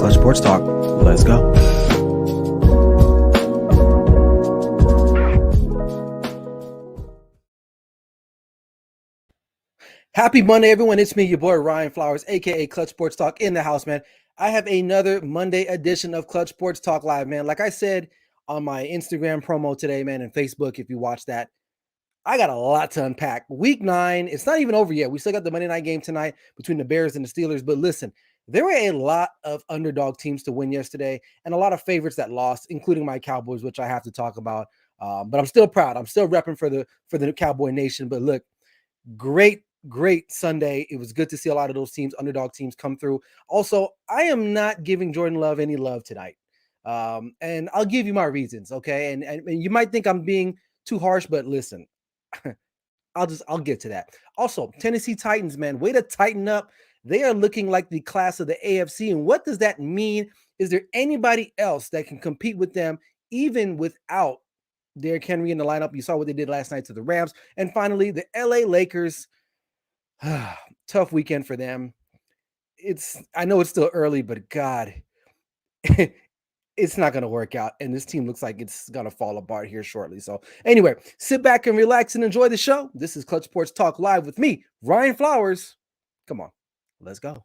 Clutch Sports Talk. Let's go. Happy Monday, everyone. It's me, your boy, Ryan Flowers, a.k.a. Clutch Sports Talk in the house, man. I have another Monday edition of Clutch Sports Talk Live, man. Like I said on my Instagram promo today, man, and Facebook, if you watch that, I got a lot to unpack. Week 9, it's not even over yet. We still got the Monday night game tonight between the Bears and the Steelers. But listen, there were a lot of underdog teams to win yesterday and a lot of favorites that lost, including my Cowboys, which I have to talk about. But I'm still proud. I'm still repping for the Cowboy Nation. But look, great Sunday. It was good to see a lot of those teams, underdog teams, come through. Also, I am not giving Jordan Love any love tonight. And I'll give you my reasons, okay? And you might think I'm being too harsh, but listen, I'll get to that. Also, Tennessee Titans, man, way to tighten up. They are looking like the class of the AFC. And what does that mean? Is there anybody else that can compete with them, even without Derrick Henry in the lineup? You saw what they did last night to the Rams. And finally, the LA Lakers. Tough weekend for them. I know it's still early, but God, it's not going to work out. And this team looks like it's going to fall apart here shortly. So anyway, sit back and relax and enjoy the show. This is Clutch Sports Talk Live with me, Ryan Flowers. Come on, let's go.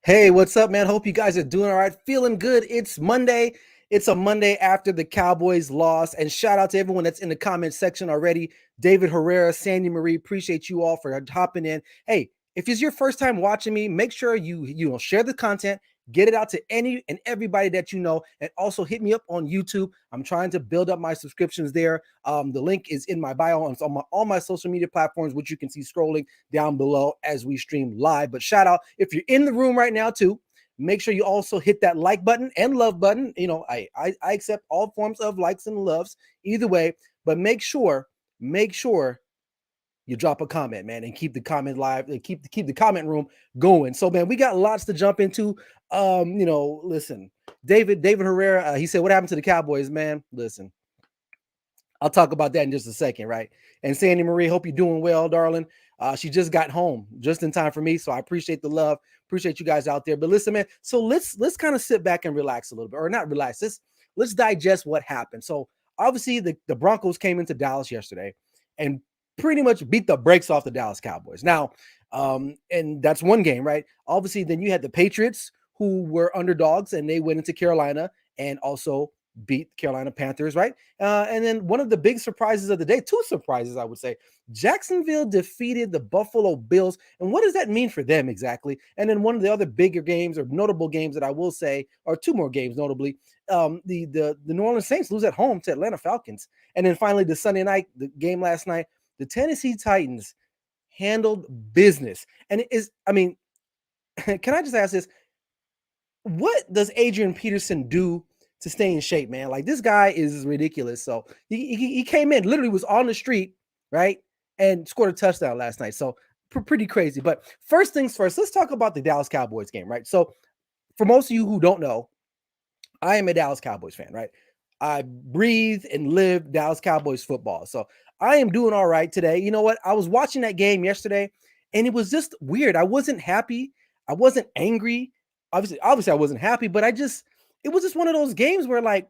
Hey, what's up, man? Hope you guys are doing all right. Feeling good. It's Monday. It's a Monday after the Cowboys lost. And shout out to everyone that's in the comment section already. David Herrera, Sandy Marie, appreciate you all for hopping in. Hey, if it's your first time watching me, make sure you share the content, get it out to any and everybody that you know, and also hit me up on YouTube. I'm trying to build up my subscriptions there. The link is in my bio on all my social media platforms, which you can see scrolling down below as we stream live. But shout out, if you're in the room right now too, make sure you also hit that like button and love button. You know, I accept all forms of likes and loves either way, but make sure you drop a comment, man, and keep the comment live, keep the comment room going. So, man, we got lots to jump into. Listen, David Herrera, he said, what happened to the Cowboys, man? Listen, I'll talk about that in just a second, right? And Sandy Marie, hope you're doing well, darling. She just got home just in time for me, so I appreciate the love. Appreciate you guys out there. But listen, man, so let's kind of sit back and relax a little bit, or not relax. Let's digest what happened. So obviously the Broncos came into Dallas yesterday and pretty much beat the brakes off the Dallas Cowboys. Now, and that's one game, right? Obviously, then you had the Patriots, who were underdogs, and they went into Carolina and also beat Carolina Panthers, right? And then one of the big surprises of the day, two surprises, I would say, Jacksonville defeated the Buffalo Bills. And what does that mean for them exactly? And then one of the other bigger games or notable games that I will say, or two more games notably, the New Orleans Saints lose at home to Atlanta Falcons. And then finally the Sunday night, the game last night, the Tennessee Titans handled business. And it is, I mean, can I just ask this? What does Adrian Peterson do to stay in shape, man? Like, this guy is ridiculous. So he came in, literally was on the street, right? And scored a touchdown last night. So pretty crazy. But first things first, let's talk about the Dallas Cowboys game, right? So for most of you who don't know, I am a Dallas Cowboys fan, right? I breathe and live Dallas Cowboys football. So I am doing all right today. You know what? I was watching that game yesterday, and it was just weird. I wasn't happy. I wasn't angry. Obviously I wasn't happy, but it was just one of those games where, like,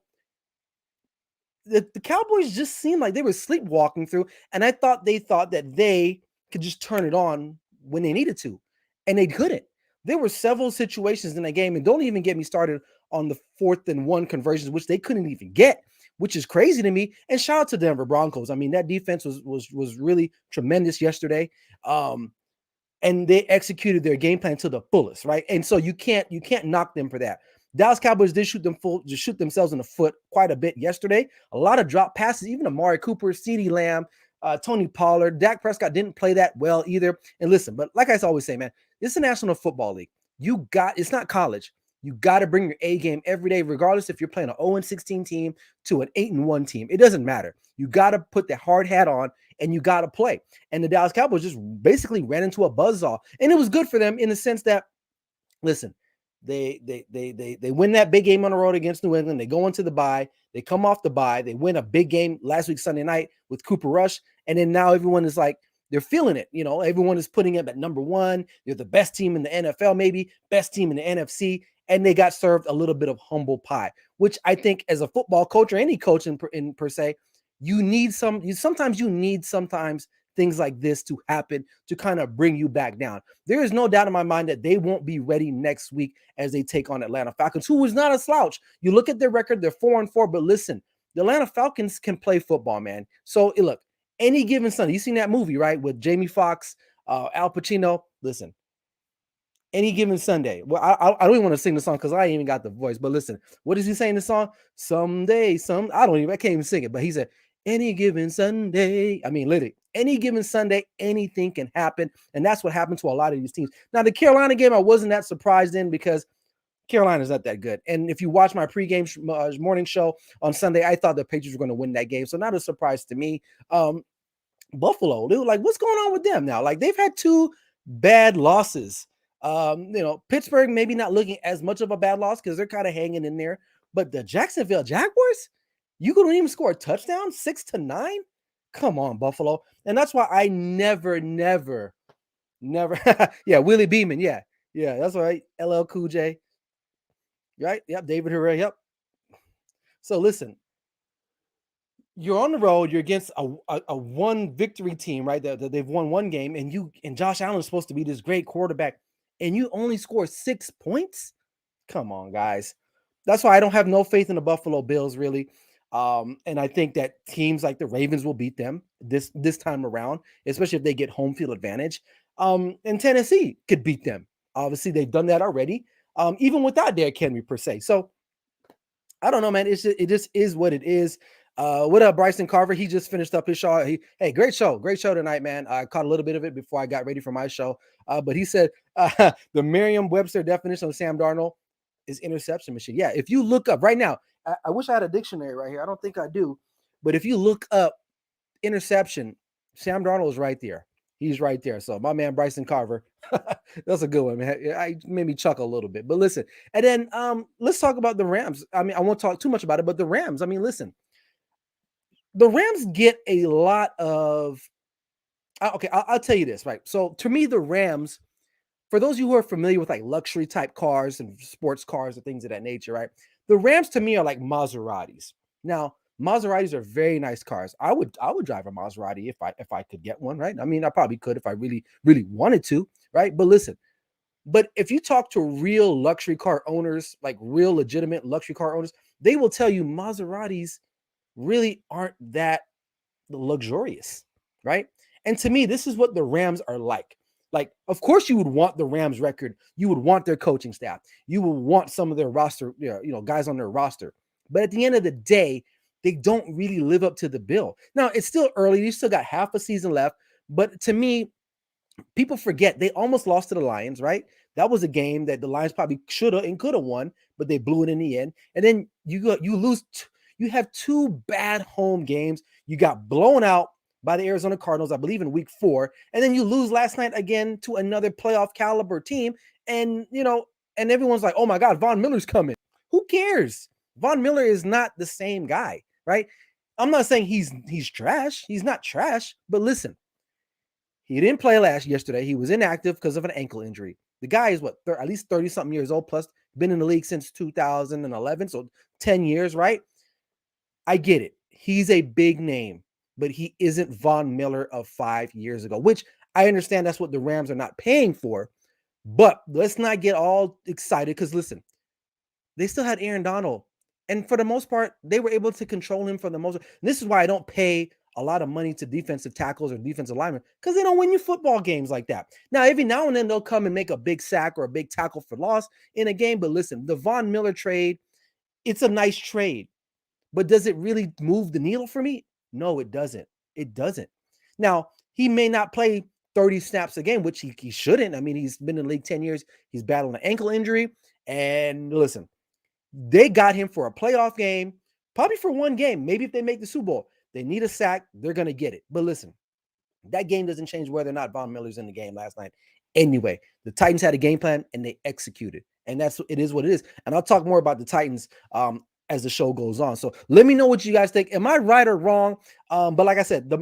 the Cowboys just seemed like they were sleepwalking through, and I thought they thought that they could just turn it on when they needed to, and they couldn't. There were several situations in that game, and don't even get me started on the 4th and 1 conversions, which they couldn't even get, which is crazy to me. And shout out to Denver Broncos. I mean, that defense was really tremendous yesterday. And they executed their game plan to the fullest, right? And so you can't knock them for that. Dallas Cowboys did shoot themselves in the foot quite a bit yesterday. A lot of drop passes, even Amari Cooper, CeeDee Lamb, Tony Pollard. Dak Prescott didn't play that well either. And listen, but like I always say, man, it's the National Football League. It's not college. You got to bring your A game every day, regardless if you're playing an 0-16 team to an 8-1 team. It doesn't matter. You got to put the hard hat on and you got to play. And the Dallas Cowboys just basically ran into a buzzsaw. And it was good for them in the sense that, listen, They win that big game on the road against New England. They go into the bye. They come off the bye. They win a big game last week Sunday night with Cooper Rush, and then now everyone is like they're feeling it. You know, everyone is putting them at number one. They're the best team in the NFL, maybe best team in the NFC, and they got served a little bit of humble pie, which I think as a football coach or any coach in per se, you need sometimes you need things like this to happen to kind of bring you back down. There is no doubt in my mind that they won't be ready next week as they take on Atlanta Falcons, who is not a slouch. You look at their record, they're 4-4, but listen, the Atlanta Falcons can play football, man. So look, any given Sunday, you seen that movie, right? With Jamie Foxx, Al Pacino. Listen, any given Sunday. Well, I don't even want to sing the song because I ain't even got the voice. But listen, what is he saying in the song? Someday, I can't even sing it. But he said, any given Sunday. I mean, literally, any given Sunday, anything can happen. And that's what happened to a lot of these teams. Now, the Carolina game, I wasn't that surprised in because Carolina's not that good. And if you watch my pregame morning show on Sunday, I thought the Patriots were going to win that game. So not a surprise to me. Buffalo, dude, like what's going on with them now? Like they've had 2 bad losses. Pittsburgh maybe not looking as much of a bad loss because they're kind of hanging in there. But the Jacksonville Jaguars, you couldn't even score a touchdown, 6-9. Come on, Buffalo. And that's why I never. Yeah, Willie Beeman. Yeah, that's right. LL Cool J. Right? Yep. David Herrera. Yep. So listen, you're on the road. You're against a one victory team, right? They've won one game, and Josh Allen is supposed to be this great quarterback, and you only score 6 points. Come on, guys. That's why I don't have no faith in the Buffalo Bills, really. And I think that teams like the Ravens will beat them this time around, especially if they get home field advantage. And Tennessee could beat them. Obviously, they've done that already, even without Derrick Henry per se. So I don't know, man. It just is what it is. What up, Bryson Carver? He just finished up his show. Hey, great show tonight, man. I caught a little bit of it before I got ready for my show. But he said the Merriam-Webster definition of Sam Darnold is interception machine. Yeah, if you look up right now, I wish I had a dictionary right here. I don't think I do. But if you look up interception, Sam Darnold is right there. He's right there. So my man Bryson Carver, that's a good one, man. I made me chuckle a little bit. But listen, and then let's talk about the Rams. I mean, I won't talk too much about it, but the Rams. I mean, listen, the Rams get a lot of. Okay, I'll tell you this, right? So to me, the Rams, for those of you who are familiar with like luxury type cars and sports cars and things of that nature, right? The Rams to me are like Maseratis. Now, Maseratis are very nice cars. I would drive a Maserati if I could get one, right? I mean, I probably could if I really wanted to, right? But listen, but if you talk to real luxury car owners, like real legitimate luxury car owners, they will tell you Maseratis really aren't that luxurious, right? And to me, this is what the Rams are like. Like, of course, you would want the Rams record. You would want their coaching staff. You would want some of their roster, guys on their roster. But at the end of the day, they don't really live up to the bill. Now, it's still early. You still got half a season left. But to me, people forget they almost lost to the Lions, right? That was a game that the Lions probably should have and could have won, but they blew it in the end. And then you lose. You have 2 bad home games. You got blown out by the Arizona Cardinals, I believe, in week 4. And then you lose last night again to another playoff caliber team. And, and everyone's like, oh my God, Von Miller's coming. Who cares? Von Miller is not the same guy, right? I'm not saying he's trash. He's not trash. But listen, he didn't play yesterday. He was inactive because of an ankle injury. The guy is at least 30-something years old, plus been in the league since 2011, so 10 years, right? I get it. He's a big name, but he isn't Von Miller of 5 years ago, which I understand that's what the Rams are not paying for. But let's not get all excited because, listen, they still had Aaron Donald. And for the most part, they were able to control him for the most part. This is why I don't pay a lot of money to defensive tackles or defensive linemen because they don't win you football games like that. Now, every now and then they'll come and make a big sack or a big tackle for loss in a game. But listen, the Von Miller trade, it's a nice trade. But does it really move the needle for me? No, it doesn't. It doesn't. Now, he may not play 30 snaps a game, which he shouldn't. I mean, he's been in the league 10 years. He's battling an ankle injury. And listen, they got him for a playoff game, probably for one game. Maybe if they make the Super Bowl, they need a sack, they're going to get it. But listen, that game doesn't change whether or not Von Miller's in the game last night. Anyway, the Titans had a game plan and they executed. And it is what it is. And I'll talk more about the Titans as the show goes on. So let me know what you guys think. Am I right or wrong? But like I said,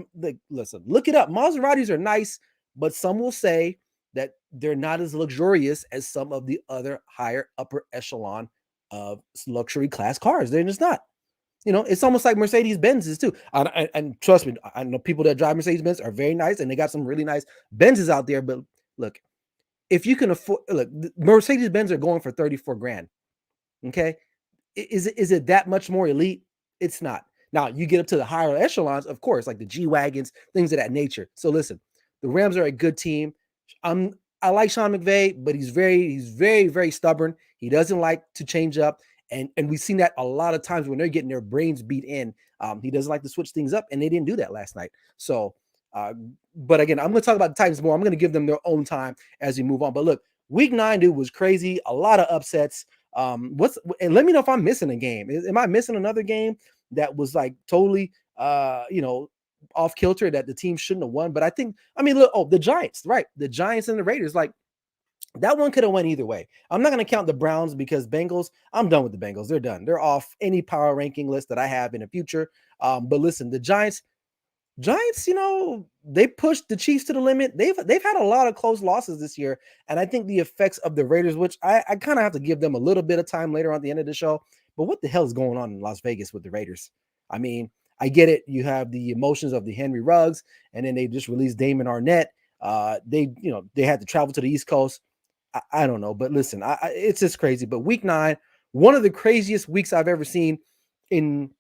listen, look it up. Maseratis are nice, but some will say that they're not as luxurious as some of the other higher upper echelon of luxury class cars. They're just not. It's almost like Mercedes Benzes too. And trust me, I know people that drive Mercedes Benz are very nice, and they got some really nice Benzes out there. But look, if you can afford, look, Mercedes Benz are going for 34 grand. Okay, is it that much more elite? It's not. Now you get up to the higher echelons, of course, like the G wagons, things of that nature. So listen, the Rams are a good team. I like Sean McVay, but he's very, very stubborn. He doesn't like to change up, and we've seen that a lot of times when they're getting their brains beat in. He doesn't like to switch things up, and they didn't do that last night. So, but again, I'm going to talk about the Titans more. I'm going to give them their own time as we move on. But look, Week 9, dude, was crazy. A lot of upsets. And let me know if I'm missing a game. Am I missing another game that was like totally, off kilter that the team shouldn't have won? But look, the Giants, right? The Giants and the Raiders, like that one could have went either way. I'm not going to count the Browns because Bengals, I'm done with the Bengals. They're done. They're off any power ranking list that I have in the future. But listen, the Giants, they pushed the Chiefs to the limit. They've had a lot of close losses this year, and I think the effects of the Raiders, which I kind of have to give them a little bit of time later on at the end of the show. But what the hell is going on in Las Vegas with the Raiders? I mean, I get it. You have the emotions of the Henry Ruggs, and then they just released Damon Arnett. They had to travel to the East Coast. I don't know, but listen, it's just crazy. But Week 9, one of the craziest weeks I've ever seen in.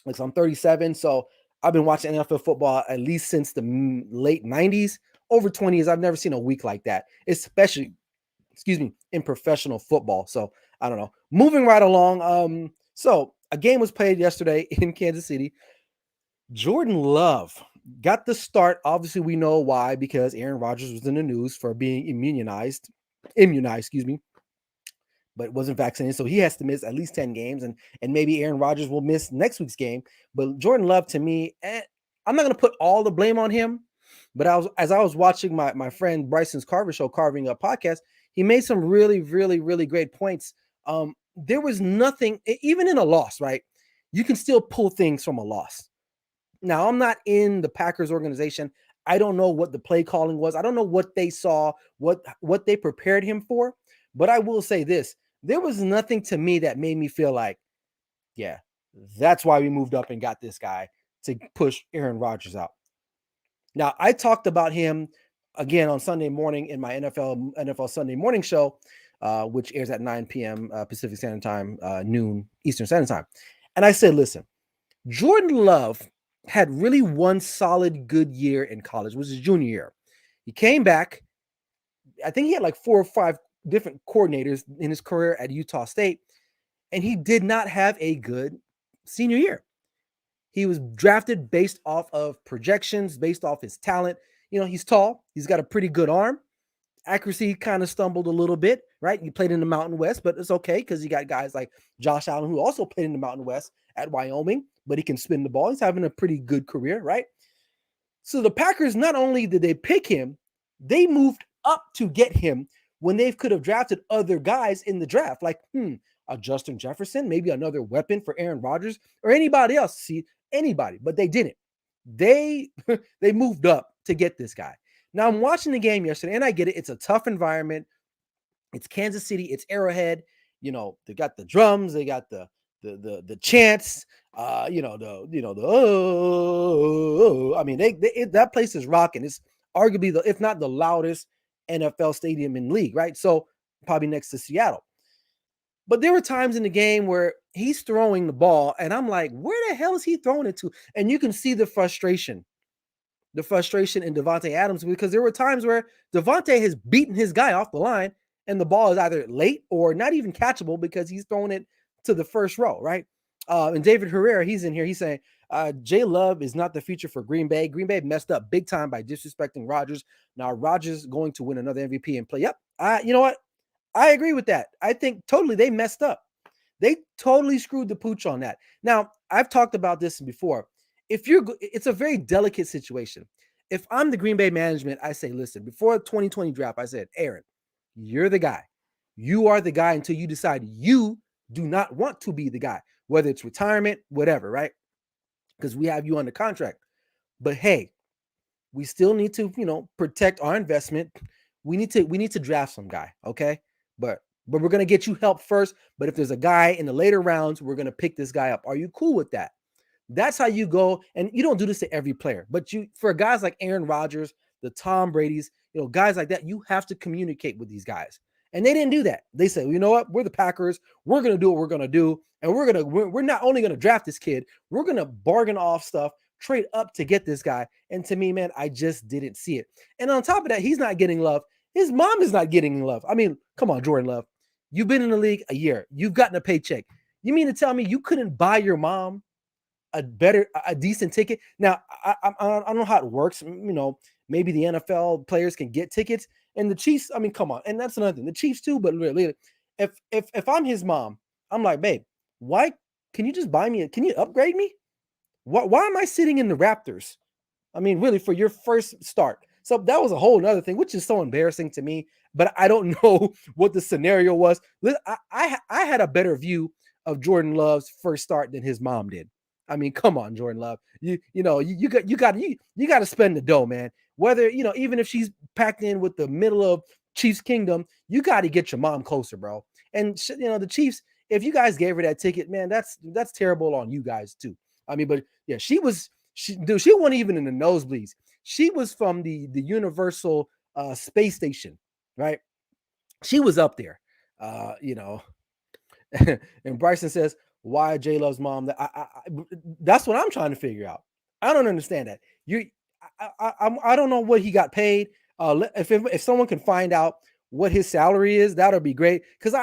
Like, so I'm 37, so I've been watching NFL football at least since the late 90s. Over 20 years, I've never seen a week like that, especially, in professional football. So I don't know. Moving right along. So a game was played yesterday in Kansas City. Jordan Love got the start. Obviously, we know why, because Aaron Rodgers was in the news for being immunized, but wasn't vaccinated. So he has to miss at least 10 games, and maybe Aaron Rodgers will miss next week's game. But Jordan Love, to me, I'm not going to put all the blame on him, but as I was watching my friend Bryson's Carver show, Carving Up podcast, he made some really, really, really great points. There was nothing, even in a loss, right? You can still pull things from a loss. Now, I'm not in the Packers organization. I don't know what the play calling was. I don't know what they saw, what they prepared him for. But I will say this. There was nothing to me that made me feel like, yeah, that's why we moved up and got this guy to push Aaron Rodgers out. Now, I talked about him again on Sunday morning in my NFL Sunday morning show, which airs at 9 p.m. Pacific Standard Time, noon Eastern Standard Time. And I said, listen, Jordan Love had really one solid good year in college, which is junior year. He came back. I think he had like 4 or 5 different coordinators in his career at Utah State, and he did not have a good senior year. He was drafted based off of projections, based off his talent. He's tall. He's got a pretty good arm. Accuracy kind of stumbled a little bit, right? He played in the Mountain West, but it's okay because you got guys like Josh Allen who also played in the Mountain West at Wyoming, but he can spin the ball. He's having a pretty good career, right? So the Packers, not only did they pick him, they moved up to get him when they could have drafted other guys in the draft, like a Justin Jefferson, maybe another weapon for Aaron Rodgers or anybody else. See, anybody, but they didn't. They moved up to get this guy. Now I'm watching the game yesterday, and I get it. It's a tough environment. It's Kansas City. It's Arrowhead. They got the drums. They got the chants. I mean, that place is rocking. It's arguably if not the loudest NFL stadium in the league, right? So probably next to Seattle. But there were times in the game where he's throwing the ball, and I'm like, where the hell is he throwing it to? And you can see the frustration in Devontae Adams, because there were times where Devontae has beaten his guy off the line, and the ball is either late or not even catchable because he's throwing it to the first row, right? And David Herrera, he's in here. He's saying, Jay Love is not the future for Green Bay. Green Bay messed up big time by disrespecting Rodgers. Now Rodgers going to win another MVP and play. Yep. You know what? I agree with that. I think totally they messed up. They totally screwed the pooch on that. Now, I've talked about this before. It's a very delicate situation. If I'm the Green Bay management, I say, listen, before the 2020 draft, I said, Aaron, you're the guy. You are the guy until you decide you do not want to be the guy, whether it's retirement, whatever, right? Because we have you under contract. But hey, we still need to, protect our investment. We need to draft some guy, okay? But we're gonna get you help first. But if there's a guy in the later rounds, we're gonna pick this guy up. Are you cool with that? That's how you go. And you don't do this to every player, but for guys like Aaron Rodgers, the Tom Brady's, guys like that, you have to communicate with these guys. And they didn't do that. They said, well, you know what? We're the Packers. We're gonna do what we're gonna do, and we're not only gonna draft this kid, we're gonna bargain off stuff, trade up to get this guy. And to me, man, I just didn't see it. And on top of that, he's not getting love. His mom is not getting love. I mean, come on, Jordan Love. You've been in the league a year. You've gotten a paycheck. You mean to tell me you couldn't buy your mom a decent ticket? Now, I don't know how it works. Maybe the NFL players can get tickets, and the Chiefs. I mean, come on, and that's another thing. The Chiefs too, but really, if I'm his mom, I'm like, babe, why can you just buy me? Can you upgrade me? Why am I sitting in the Raptors? I mean, really, for your first start. So that was a whole other thing, which is so embarrassing to me. But I don't know what the scenario was. I had a better view of Jordan Love's first start than his mom did. I mean, come on, Jordan Love. You got to spend the dough, man. Whether even if she's packed in with the middle of Chiefs Kingdom, you got to get your mom closer, bro. And the Chiefs, if you guys gave her that ticket, man, that's terrible on you guys too. I mean, but yeah, she wasn't even in the nosebleeds. She was from the Universal space station, right? She was up there, and Bryson says, why J Love's mom? That's what I'm trying to figure out. I don't understand that. I don't know what he got paid. If someone can find out what his salary is, that'll be great. Because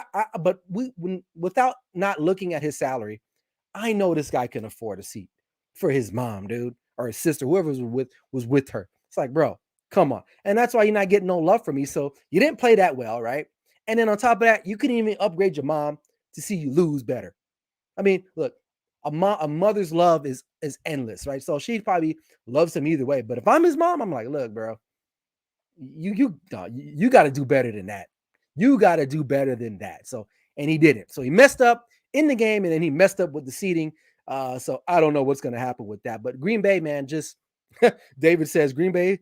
without not looking at his salary, I know this guy can afford a seat for his mom, dude, or his sister, whoever was with her. It's like, bro, come on. And that's why you're not getting no love from me. So you didn't play that well, right? And then on top of that, you couldn't even upgrade your mom to see you lose better. I mean, look, a mother's love is endless, right? So she probably loves him either way. But if I'm his mom, I'm like, look, bro, you got to do better than that. You got to do better than that. So, and he didn't. So he messed up in the game, and then he messed up with the seating. So I don't know what's going to happen with that. But Green Bay, man, just David says Green Bay.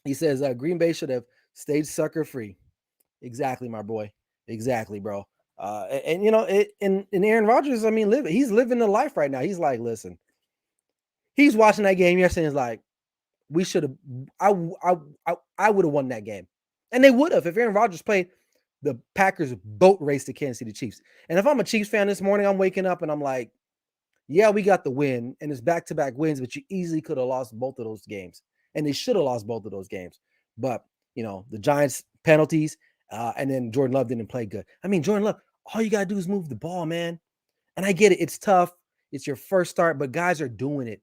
He says Green Bay should have stayed sucker free. Exactly, my boy. Exactly, bro. And Aaron Rodgers, I mean, he's living the life right now. He's like, listen, he's watching that game yesterday. He's like, we should have. I would have won that game, and they would have if Aaron Rodgers played. The Packers boat race to Kansas City Chiefs. And if I'm a Chiefs fan this morning, I'm waking up and I'm like, yeah, we got the win, and it's back-to-back wins, but you easily could have lost both of those games, and they should have lost both of those games. But the Giants penalties, and then Jordan Love didn't play good. I mean, Jordan Love, all you gotta do is move the ball, man. And I get it; it's tough. It's your first start, but guys are doing it.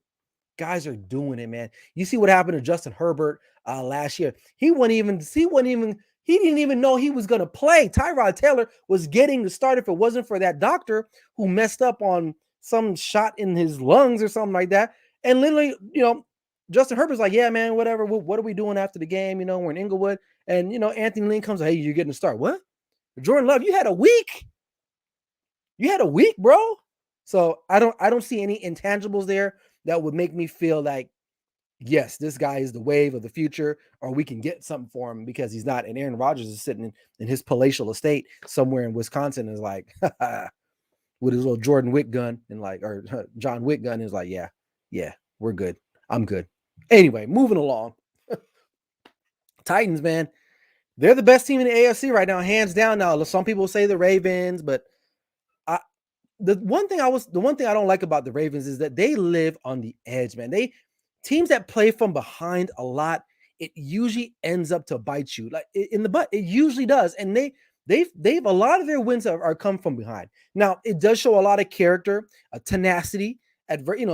Guys are doing it, man. You see what happened to Justin Herbert last year? He didn't even know he was going to play. Tyrod Taylor was getting the start if it wasn't for that doctor who messed up on some shot in his lungs or something like that. And literally, Justin Herbert's like, yeah, man, whatever. What are we doing after the game? We're in Inglewood. And, Anthony Lynn comes, hey, you're getting a start. What? Jordan Love, you had a week. You had a week, bro. So I don't see any intangibles there that would make me feel like, yes, this guy is the wave of the future, or we can get something for him because he's not. And Aaron Rodgers is sitting in his palatial estate somewhere in Wisconsin and is like, with his little Jordan Wick gun or John Wick gun is like, yeah, we're good. I'm good. Anyway, moving along. Titans, man, they're the best team in the AFC right now, hands down. Now, some people say the Ravens, but the one thing I don't like about the Ravens is that they live on the edge, man. Teams that play from behind a lot, it usually ends up to bite you like in the butt. It usually does. And they've a lot of their wins are come from behind. Now, it does show a lot of character, a tenacity,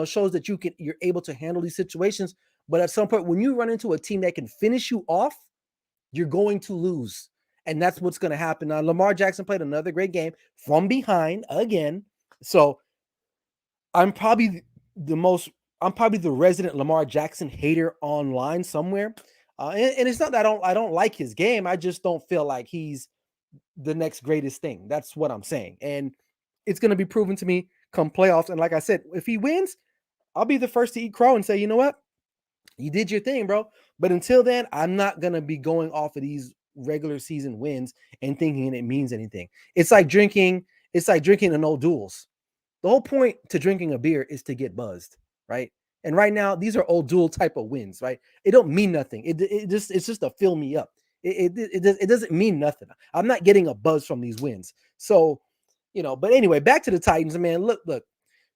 shows that you're able to handle these situations. But at some point, when you run into a team that can finish you off, you're going to lose. And that's what's going to happen. Now, Lamar Jackson played another great game from behind again. So I'm probably the resident Lamar Jackson hater online somewhere. And it's not that I don't like his game. I just don't feel like he's the next greatest thing. That's what I'm saying. And it's going to be proven to me come playoffs. And like I said, if he wins, I'll be the first to eat crow and say, you know what? You did your thing, bro. But until then, I'm not going to be going off of these regular season wins and thinking it means anything. It's like drinking an old duels. The whole point to drinking a beer is to get buzzed, right? And right now, these are old duel type of wins, right? It don't mean nothing. It's just to fill me up. It doesn't mean nothing. I'm not getting a buzz from these wins. So, but anyway, back to the Titans, man. Look.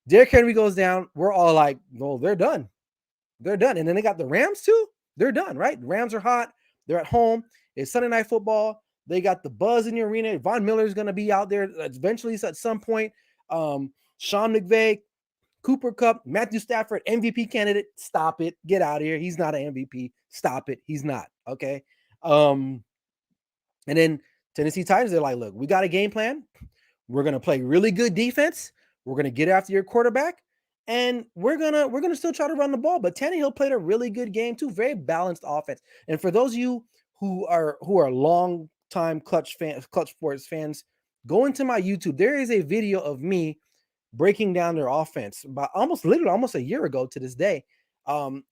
Derrick Henry goes down. We're all like, well, they're done. They're done. And then they got the Rams too. They're done, right? The Rams are hot. They're at home. It's Sunday Night Football. They got the buzz in the arena. Von Miller is going to be out there eventually at some point. Sean McVay, Cooper Kupp, Matthew Stafford, MVP candidate. Stop it. Get out of here. He's not an MVP. Stop it. He's not. Okay. And then Tennessee Titans, they're like, look, we got a game plan. We're going to play really good defense. We're going to get after your quarterback. And we're gonna still try to run the ball. But Tannehill played a really good game too. Very balanced offense. And for those of you who are long time Clutch Sports fans, go into my YouTube. There is a video of me breaking down their offense about almost a year ago to this day. And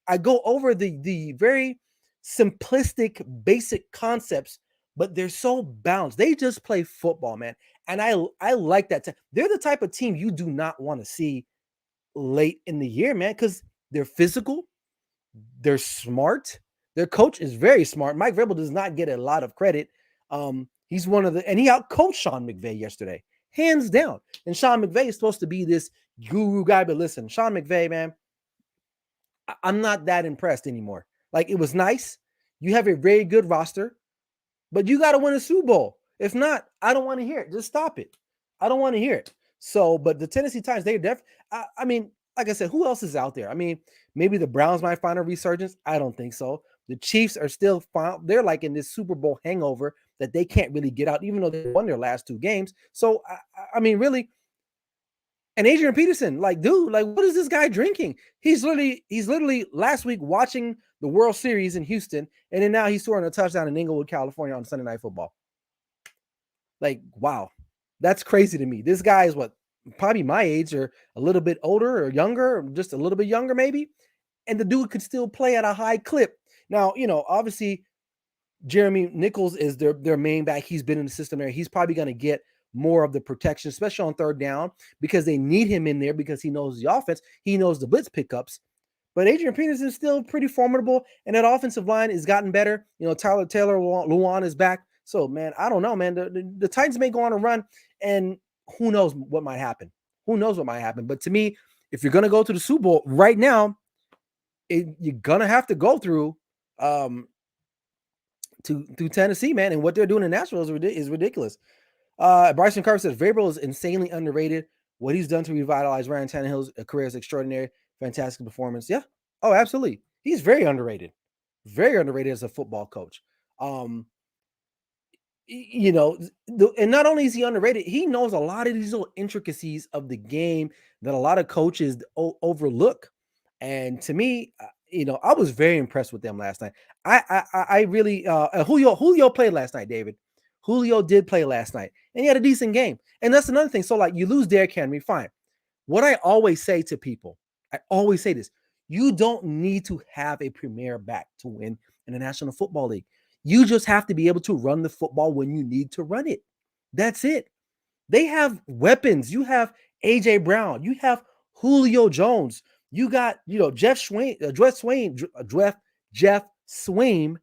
I go over the very simplistic, basic concepts, but they're so balanced. They just play football, man. And I like that. They're the type of team you do not want to see late in the year, man, because they're physical, they're smart. Their coach is very smart. Mike Vrabel does not get a lot of credit. He's and he outcoached Sean McVay yesterday, hands down. And Sean McVay is supposed to be this guru guy, but listen, Sean McVay, man, I'm not that impressed anymore. Like, it was nice. You have a very good roster, but you got to win a Super Bowl. If not, I don't want to hear it. Just stop it. I don't want to hear it. So, but the Tennessee Titans, they're I mean, like I said, who else is out there? I mean, maybe the Browns might find a resurgence. I don't think so. The Chiefs are still fine. They're like in this Super Bowl hangover that they can't really get out, even though they won their last two games. So, I mean, really. And Adrian Peterson, like, dude, like, what is this guy drinking? He's literally last week watching the World Series in Houston, and then now he's scoring a touchdown in Inglewood, California on Sunday Night Football. Like, wow, that's crazy to me. This guy is probably my age or a little bit older or younger, or just a little bit younger maybe. And the dude could still play at a high clip. Now, obviously Jeremy Nichols is their main back. He's been in the system there. He's probably going to get more of the protection, especially on third down, because they need him in there because he knows the offense. He knows the blitz pickups. But Adrian Peterson is still pretty formidable, and that offensive line has gotten better. Tyler Lewan is back. So, man, I don't know, man. The Titans may go on a run, and who knows what might happen. But to me, if you're going to go to the Super Bowl right now, you're going to have to go through to Tennessee, man. And what they're doing in Nashville is ridiculous. Bryson Carter says Vrabel is insanely underrated. What he's done to revitalize Ryan Tannehill's career is extraordinary. Fantastic performance. Yeah. Oh, absolutely. He's very underrated. Very underrated as a football coach. And not only is he underrated, he knows a lot of these little intricacies of the game that a lot of coaches overlook. And to me, I was very impressed with them last night. I really Julio played last night, David. Julio did play last night, and he had a decent game. And that's another thing. So, like, you lose Derrick Henry, fine. What I always say to people, I always say this: you don't need to have a premier back to win in the National Football League. You just have to be able to run the football when you need to run it. That's it. They have weapons. You have AJ Brown. You have Julio Jones. You got, Jeff Swaim,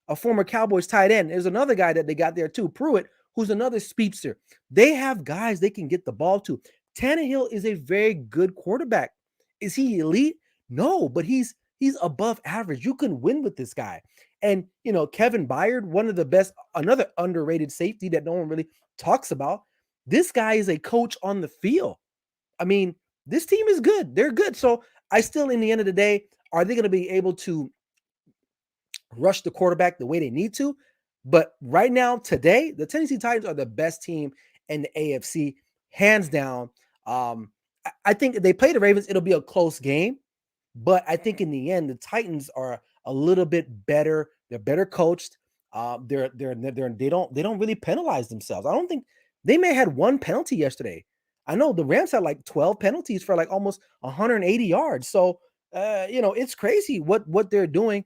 a former Cowboys tight end. There's another guy that they got there too, Pruitt, who's another speedster. They have guys they can get the ball to. Tannehill is a very good quarterback. Is he elite? No, but he's above average. You can win with this guy. And, Kevin Byard, one of the best, another underrated safety that no one really talks about. This guy is a coach on the field. I mean, this team is good. They're good. So I still, in the end of the day, are they going to be able to rush the quarterback the way they need to? But right now, today, the Tennessee Titans are the best team in the AFC, hands down. I think if they play the Ravens, it'll be a close game. But I think in the end, the Titans are a little bit better. They're better coached. They don't really penalize themselves. I don't think they may have had one penalty yesterday. I know the Rams had like 12 penalties for like almost 180 yards. So it's crazy what they're doing.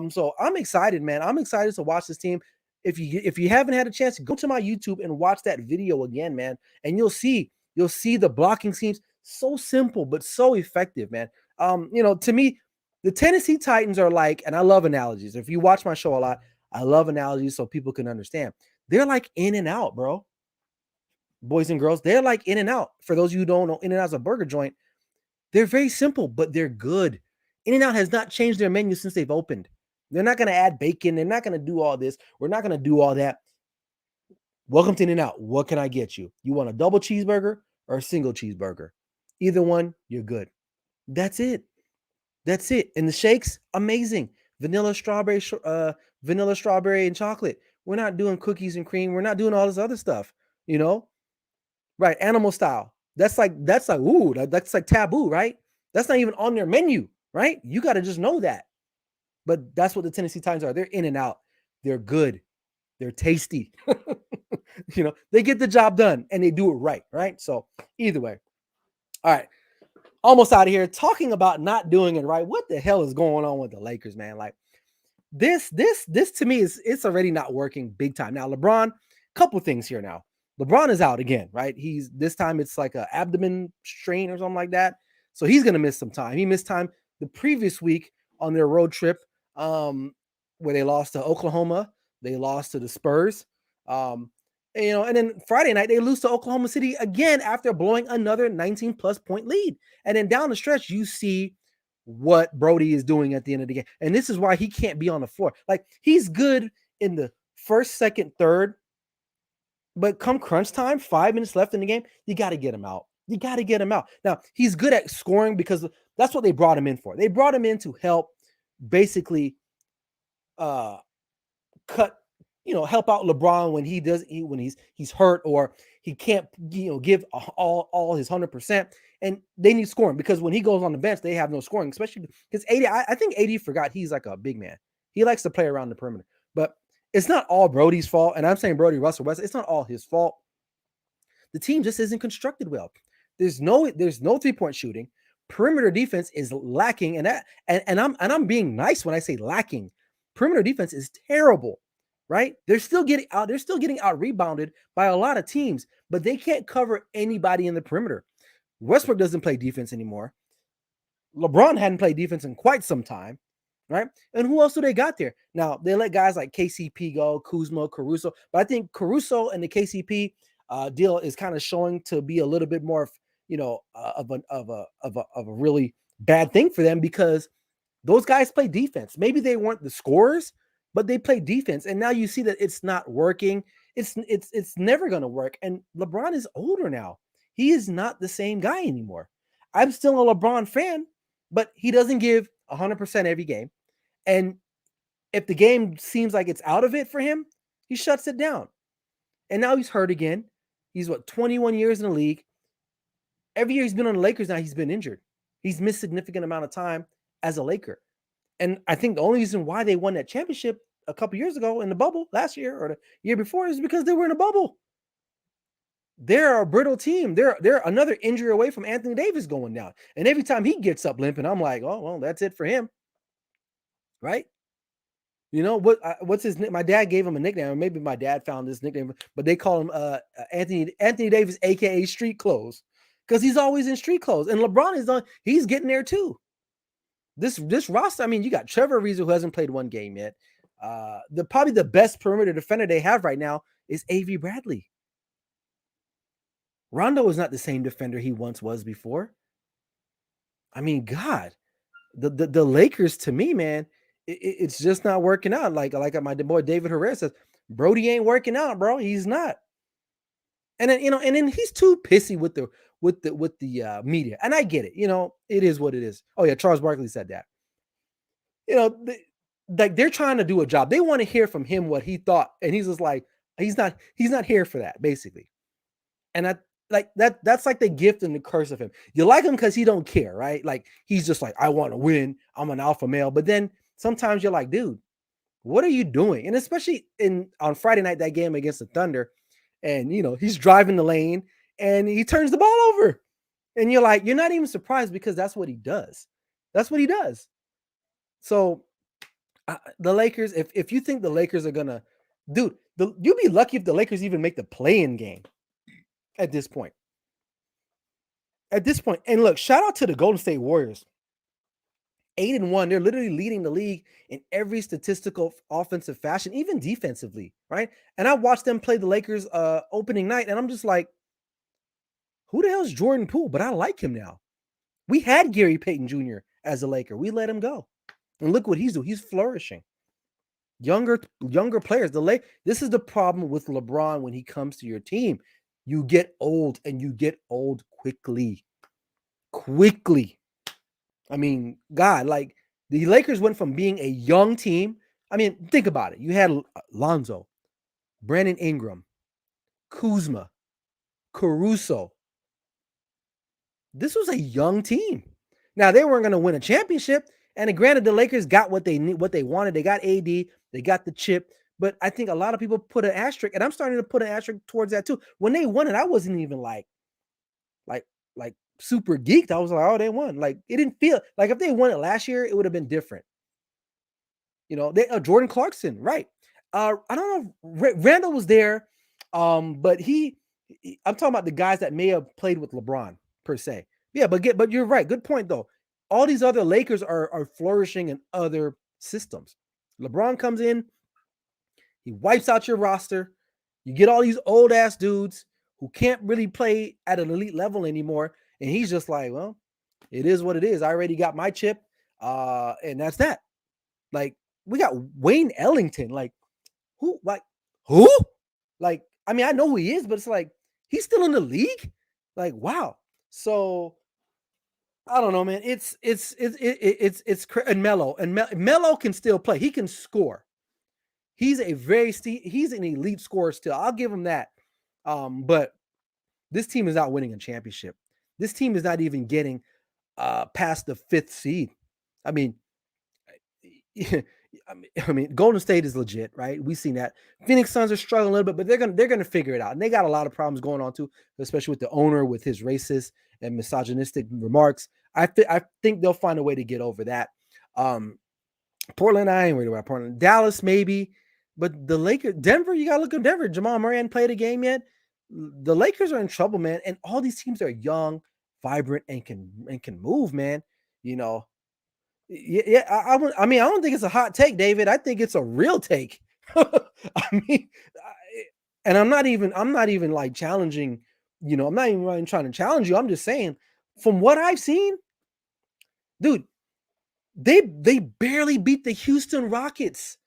So I'm excited, man. I'm excited to watch this team. If you haven't had a chance, go to my YouTube and watch that video again, man, and you'll see the blocking schemes. So simple but so effective, man. To me, the Tennessee Titans are like, and I love analogies. If you watch my show a lot, I love analogies so people can understand. They're like in and out, bro. Boys and girls, they're like in and out. For those of you who don't know, in and out's a burger joint. They're very simple, but they're good. In and Out has not changed their menu since they've opened. They're not going to add bacon. They're not going to do all this. We're not going to do all that. Welcome to In and Out. What can I get you? You want a double cheeseburger or a single cheeseburger? Either one, you're good. That's it. That's it. And the shakes, amazing. Vanilla, strawberry, and chocolate. We're not doing cookies and cream. We're not doing all this other stuff. You know, right? Animal style. That's like ooh, that's like taboo, right? That's not even on their menu, right? You got to just know that. But that's what the Tennessee Titans are. They're in and out. They're good. They're tasty. They get the job done and they do it right, right? So either way. All right. Almost out of here talking about not doing it right. What the hell is going on with the Lakers, man? Like this to me it's already not working big time. Now, LeBron, couple things here now. LeBron is out again, right? He's this time it's like an abdomen strain or something like that. So he's gonna miss some time. He missed time the previous week on their road trip, where they lost to Oklahoma, they lost to the Spurs. And then Friday night they lose to Oklahoma City again after blowing another 19 plus point lead. And then down the stretch, you see what Brody is doing at the end of the game. And this is why he can't be on the floor. Like he's good in the first, second, third, but come crunch time, 5 minutes left in the game, you got to get him out. You got to get him out. Now, he's good at scoring because that's what they brought him in for. They brought him in to help basically help out LeBron when he's hurt or he can't give all his 100%, and they need scoring because when he goes on the bench they have no scoring, especially because I think AD forgot he's like a big man. He likes to play around the perimeter, but it's not all Brody's fault, and I'm saying Brody, Russell Westbrook, it's not all his fault. The team just isn't constructed well. There's no 3-point shooting. Perimeter defense is lacking, and I'm being nice when I say lacking. Perimeter defense is terrible, right? They're still getting out rebounded by a lot of teams, but they can't cover anybody in the perimeter. Westbrook doesn't play defense anymore. LeBron hadn't played defense in quite some time, right? And who else do they got there? Now, they let guys like KCP go, Kuzma, Caruso, but I think Caruso and the KCP deal is kind of showing to be a little bit more, of a really bad thing for them because those guys play defense. Maybe they weren't the scorers, but they play defense. And now you see that it's not working. It's never going to work. And LeBron is older now. He is not the same guy anymore. I'm still a LeBron fan, but he doesn't give 100% every game. And if the game seems like it's out of it for him, he shuts it down. And now he's hurt again. He's 21 years in the league. Every year he's been on the Lakers now, he's been injured. He's missed a significant amount of time as a Laker. And I think the only reason why they won that championship a couple years ago in the bubble last year or the year before is because they were in a bubble. They're a brittle team. They're another injury away from Anthony Davis going down. And every time he gets up limping, I'm like, oh, well, that's it for him. Right? What's his name? My dad gave him a nickname, or maybe my dad found this nickname, but they call him Anthony Davis, aka Street Clothes, because he's always in street clothes. And LeBron he's getting there too. This roster, I mean, you got Trevor Ariza, who hasn't played one game yet. Probably the best perimeter defender they have right now is Avery Bradley. Rondo is not the same defender he once was before. I mean, God, the Lakers, to me, man, it's just not working out. Like my boy David Herrera says, Brody ain't working out, bro. He's not. And then he's too pissy with the media, and I get it. It is what it is. Oh yeah, Charles Barkley said that. They're trying to do a job. They want to hear from him what he thought, and he's just like, he's not here for that, basically. And that's like the gift and the curse of him. You like him because he don't care, right? Like he's just like, I want to win. I'm an alpha male. But then sometimes you're like, dude, What are you doing? And especially on Friday night, that game against the Thunder, and he's driving the lane and he turns the ball over. And you're like, you're not even surprised because that's what he does. That's what he does. So the Lakers, if you think the Lakers are gonna, dude, you'll be lucky if the Lakers even make the play-in game at this point. At this point, and look, shout out to the Golden State Warriors. 8-1, they're literally leading the league in every statistical offensive fashion, even defensively, right? And I watched them play the Lakers opening night, and I'm just like, who the hell is Jordan Poole? But I like him now. We had Gary Payton Jr. as a Laker. We let him go. And look what he's doing. He's flourishing. Younger players. This is the problem with LeBron when he comes to your team. You get old, and you get old quickly. Quickly. I mean, God, like the Lakers went from being a young team. I mean, think about it. You had Lonzo, Brandon Ingram, Kuzma, Caruso. This was a young team. Now, they weren't going to win a championship. And granted, the Lakers got what they wanted. They got AD, they got the chip. But I think a lot of people put an asterisk, and I'm starting to put an asterisk towards that too. When they won it, I wasn't even like super geeked. I was like, oh, they won. Like, it didn't feel like if they won it last year, it would have been different. Jordan Clarkson, right? I don't know if Randall was there, but I'm talking about the guys that may have played with LeBron per se. Yeah, but you're right. Good point though. All these other Lakers are flourishing in other systems. LeBron comes in, he wipes out your roster. You get all these old ass dudes who can't really play at an elite level anymore, and he's just like, well, it is what it is. I already got my chip, and that's that. Like, we got Wayne Ellington. Like, who? Like, I mean, I know who he is, but it's like he's still in the league. Like, wow. So I don't know, man. It's and Melo can still play. He can score. He's an elite scorer still. I'll give him that. But this team is not winning a championship. This team is not even getting past the 5th seed. I mean, Golden State is legit, right? We've seen that. Phoenix Suns are struggling a little bit, but they're gonna figure it out. And they got a lot of problems going on too, especially with the owner with his racist and misogynistic remarks. I think they'll find a way to get over that. Portland, I ain't worried about Portland. Dallas, maybe, but the Lakers, Denver, you gotta look at Denver. Jamal Murray hadn't played a game yet. The Lakers are in trouble, man. And all these teams are young, vibrant, and can move, man. Yeah, I mean, I don't think it's a hot take, David. I think it's a real take. I mean, and I'm not even like challenging. I'm not even really trying to challenge you. I'm just saying, from what I've seen, dude, they barely beat the Houston Rockets.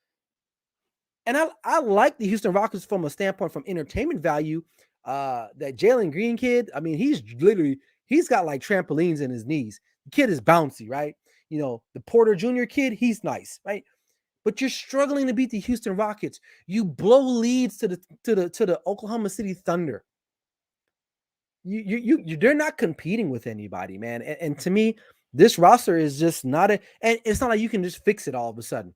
And I like the Houston Rockets from a standpoint from entertainment value. That Jalen Green kid, I mean, he's got like trampolines in his knees. The kid is bouncy, right? The Porter Jr. kid, he's nice, right? But you're struggling to beat the Houston Rockets. You blow leads to the Oklahoma City Thunder. They're not competing with anybody, man. And to me, this roster is just not and it's not like you can just fix it all of a sudden.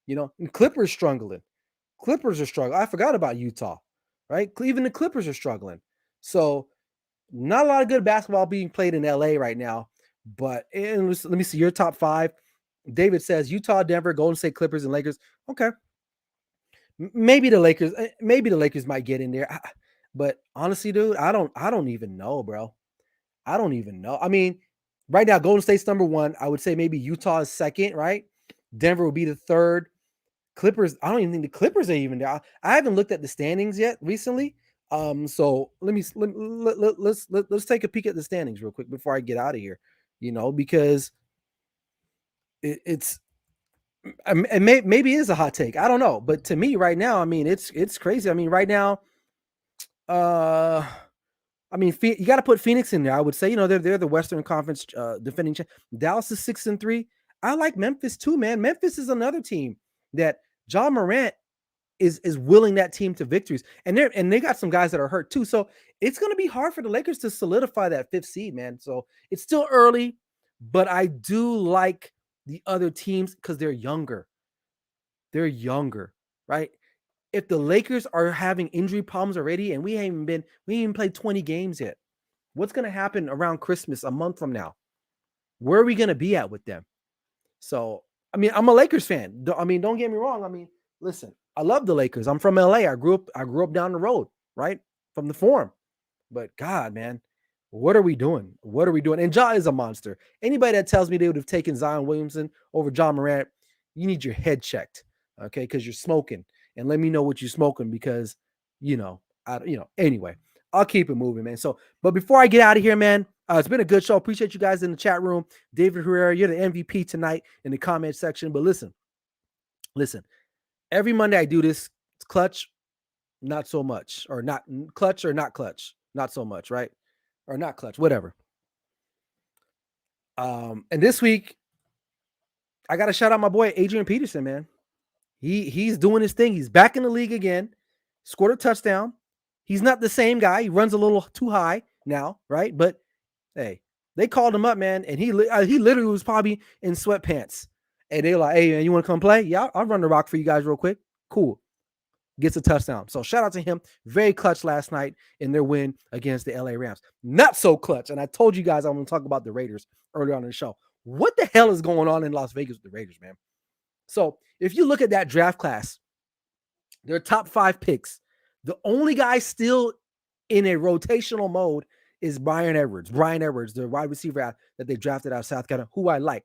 And Clippers struggling. Clippers are struggling. I forgot about Utah, right? Even the Clippers are struggling. So not a lot of good basketball being played in LA right now. But let me see your top 5. David says Utah, Denver, Golden State, Clippers, and Lakers. Okay. Maybe the Lakers might get in there. But honestly, dude, I don't even know, bro. I don't even know. I mean, right now, Golden State's number 1. I would say maybe Utah is second, right? Denver will be the 3rd. Clippers, I don't even think the Clippers are even there. I haven't looked at the standings yet recently. So let's take a peek at the standings real quick before I get out of here. Because it's maybe it is a hot take. I don't know, but to me right now, I mean, it's crazy. I mean, right now, I mean, you got to put Phoenix in there. I would say, they're the Western Conference defending champ. Dallas is 6-3. I like Memphis too, man. Memphis is another team that John Morant is willing that team to victories, and they got some guys that are hurt too. So it's going to be hard for the Lakers to solidify that 5th seed, man. So it's still early, but I do like the other teams because they're younger. They're younger, right? If the Lakers are having injury problems already and we ain't even played 20 games yet, what's going to happen around Christmas a month from now? Where are we going to be at with them? So, I mean, I'm a Lakers fan. Don't get me wrong. I mean, listen, I love the Lakers. I'm from LA. I grew up down the road, right? From the Forum. But God, man, what are we doing? What are we doing? And Ja is a monster. Anybody that tells me they would have taken Zion Williamson over John Morant, you need your head checked, okay? Because you're smoking. And let me know what you're smoking because, anyway, I'll keep it moving, man. So, but before I get out of here, man, it's been a good show. Appreciate you guys in the chat room. David Herrera, you're the MVP tonight in the comment section. But listen, every Monday I do this. It's clutch, not so much, or not clutch or not clutch, not so much, right? Or not clutch, whatever. And this week, I got to shout out my boy Adrian Peterson, man. He's doing his thing. He's back in the league again. Scored a touchdown. He's not the same guy. He runs a little too high now, right? But hey, they called him up, man, and he literally was probably in sweatpants. And they were like, "Hey, man, you want to come play? Yeah, I'll run the rock for you guys real quick." Cool. Gets a touchdown. So shout out to him. Very clutch last night in their win against the LA Rams. Not so clutch. And I told you guys I'm going to talk about the Raiders earlier on in the show. What the hell is going on in Las Vegas with the Raiders, man? So if you look at that draft class, their top 5 picks, the only guy still in a rotational mode is Brian Edwards. Brian Edwards, the wide receiver that they drafted out of South Carolina, who I like.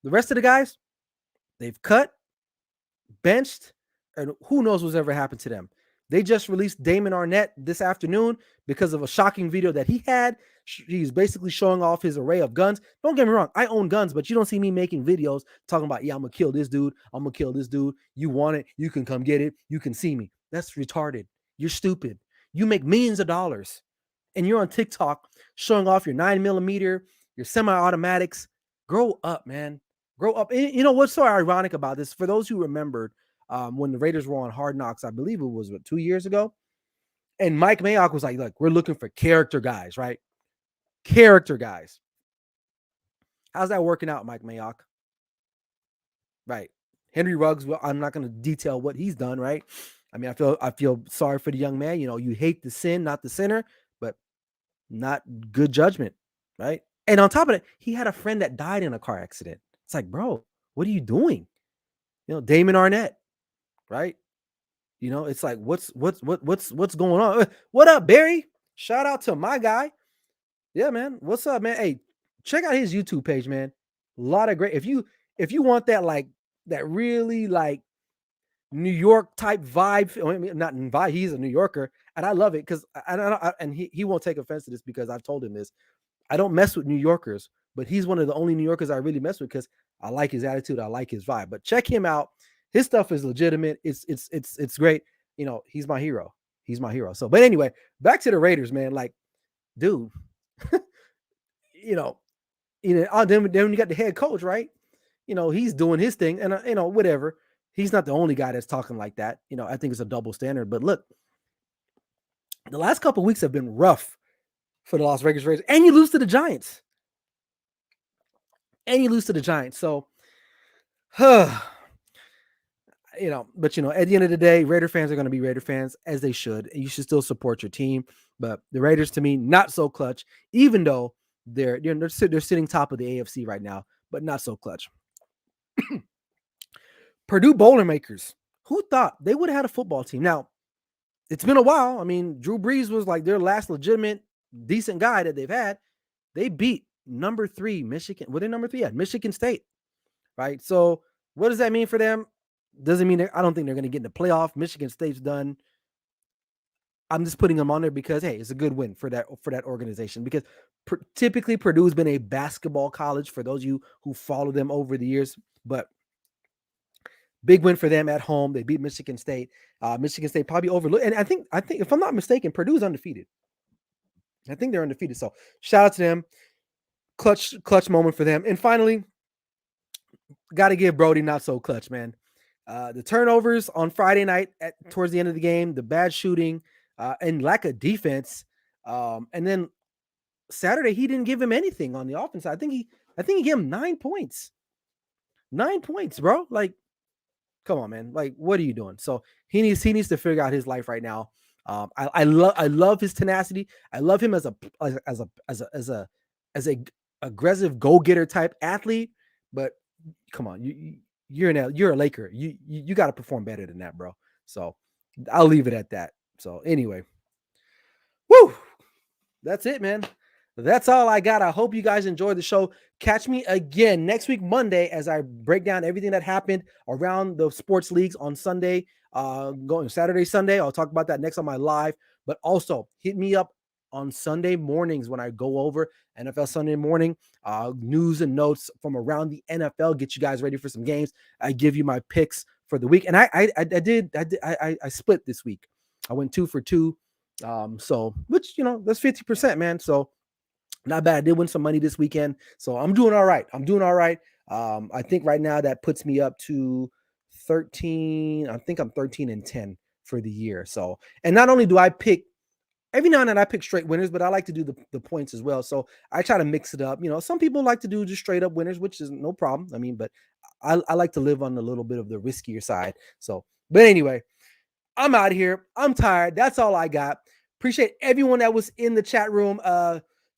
The rest of the guys, they've cut, benched, and who knows what's ever happened to them. They just released Damon Arnett this afternoon because of a shocking video that he had. He's basically showing off his array of guns. Don't get me wrong, I own guns, but you don't see me making videos talking about, yeah, I'm going to kill this dude. I'm going to kill this dude. You want it. You can come get it. You can see me. That's retarded. You're stupid. You make millions of dollars and you're on TikTok showing off your 9mm, your semi-automatics. Grow up, man. Grow up. And you know what's so ironic about this? For those who remembered, when the Raiders were on Hard Knocks, I believe it was 2 years ago. And Mike Mayock was like, look, we're looking for character guys, right? Character guys. How's that working out, Mike Mayock? Right. Henry Ruggs, well, I'm not going to detail what he's done, right? I mean, I feel sorry for the young man. You know, you hate the sin, not the sinner, but not good judgment, right? And on top of it, he had a friend that died in a car accident. It's like, bro, what are you doing? You know, Damon Arnett, right? You know, it's like, what's going on? What up, Barry? Shout out to my guy. Yeah, man. What's up, man? Hey, check out his YouTube page, man. A lot of great. If you want that, like, that really like New York type vibe, I mean, not vibe. He's a New Yorker, and I love it because and he won't take offense to this because I've told him this. I don't mess with New Yorkers, but he's one of the only New Yorkers I really mess with because I like his attitude. I like his vibe. But check him out. His stuff is legitimate. It's great. You know, he's my hero. He's my hero. So, but anyway, back to the Raiders, man. Like, dude, then you got the head coach, right? You know, he's doing his thing, and whatever. He's not the only guy that's talking like that. You know, I think it's a double standard. But look, the last couple of weeks have been rough for the Las Vegas Raiders, and you lose to the Giants. So, but at the end of the day, Raider fans are going to be Raider fans, as they should, and you should still support your team. But the Raiders, to me, not so clutch, even though they're sitting top of the AFC right now, but not so clutch. Purdue Boilermakers. Who thought they would have had a football team? Now, it's been a while. I mean, Drew Brees was like their last legitimate, decent guy that they've had. They beat number 3 Michigan. What is number 3? Yeah, Michigan State. Right. So what does that mean for them? Doesn't mean I don't think they're going to get in the playoff. Michigan State's done. I'm just putting them on there because, hey, it's a good win for that organization. Because typically Purdue's been a basketball college for those of you who follow them over the years. But big win for them at home. They beat Michigan State. Michigan State probably overlooked. And I think if I'm not mistaken, Purdue's undefeated. I think they're undefeated. So shout out to them. Clutch moment for them. And finally, got to give Brody not so clutch, man. The turnovers on Friday night towards the end of the game, the bad shooting, and lack of defense. And then Saturday, he didn't give him anything on the offense. I think he gave him 9 points. 9 points, bro. Like, Come on, man. Like, what are you doing? So he needs to figure out his life right now. I love his tenacity. I love him as a aggressive go getter type athlete. But come on, you're a Laker. You got to perform better than that, bro. So I'll leave it at that. So anyway, woo, that's it, man. That's all I got. I hope you guys enjoyed the show. Catch me again next week, Monday, as I break down everything that happened around the sports leagues on Sunday, going Saturday, Sunday. I'll talk about that next on my live. But also hit me up on Sunday mornings when I go over NFL Sunday morning, news and notes from around the NFL. Get you guys ready for some games. I give you my picks for the week, and I split this week. I went 2 for 2. So which that's 50%, man. So not bad. I did win some money this weekend, so I'm doing all right. I think right now that puts me up to 13. I think I'm 13-10 for the year. So, and not only do I pick every now and then I pick straight winners, but I like to do the points as well. So I try to mix it up. Some people like to do just straight up winners, which is no problem. I mean, but I like to live on a little bit of the riskier side. So, but anyway, I'm out of here. I'm tired. That's all I got. Appreciate everyone that was in the chat room.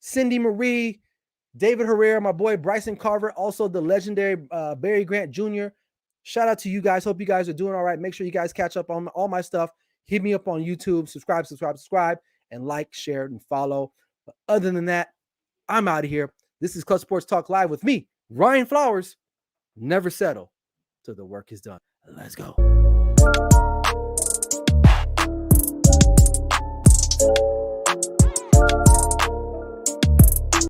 Cindy Marie, David Herrera, my boy Bryson Carver, also the legendary Barry Grant Jr. Shout out to you guys. Hope you guys are doing all right. Make sure you guys catch up on all my stuff. Hit me up on YouTube. Subscribe, and like, share, and follow. But other than that, I'm out of here. This is Clutch Sports Talk Live with me, Ryan Flowers. Never settle till the work is done. Let's go.